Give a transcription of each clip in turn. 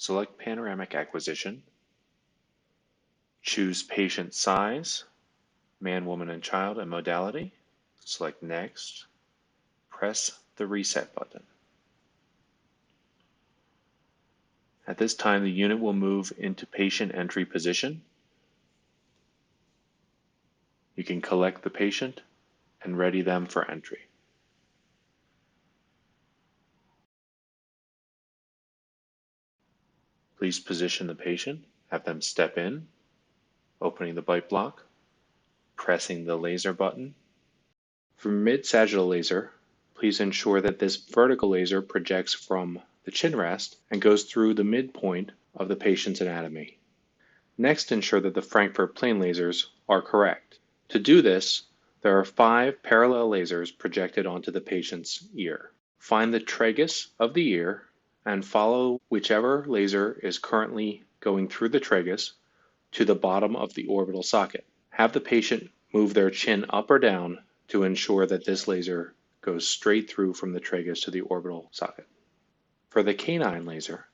Select Panoramic Acquisition. Choose patient size, man, woman, and child, and modality. Select Next. Press the Reset button. At this time, the unit will move into patient entry position. You can collect the patient and ready them for entry. Please position the patient, have them step in, opening the bite block, pressing the laser button. For mid-sagittal laser, please ensure that this vertical laser projects from the chin rest and goes through the midpoint of the patient's anatomy. Next, ensure that the Frankfurt plane lasers are correct. To do this, there are 5 parallel lasers projected onto the patient's ear. Find the tragus of the ear and follow whichever laser is currently going through the tragus to the bottom of the orbital socket. Have the patient move their chin up or down to ensure that this laser goes straight through from the tragus to the orbital socket. For the canine laser,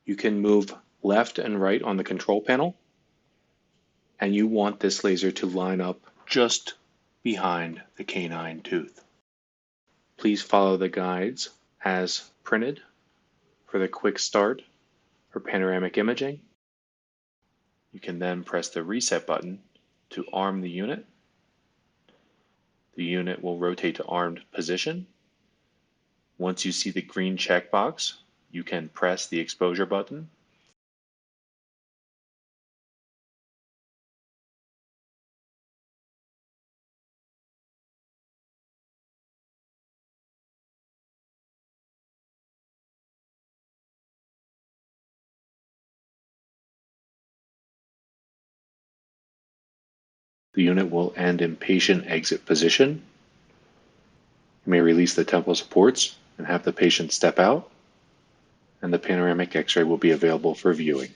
you can move left and right on the control panel, and you want this laser to line up just behind the canine tooth. Please follow the guides as printed for the quick start for panoramic imaging. You can then press the reset button to arm the unit. The unit will rotate to armed position. Once you see the green checkbox, you can press the exposure button. The unit will end in patient exit position. You may release the temporal supports and have the patient step out, and the panoramic X-ray will be available for viewing.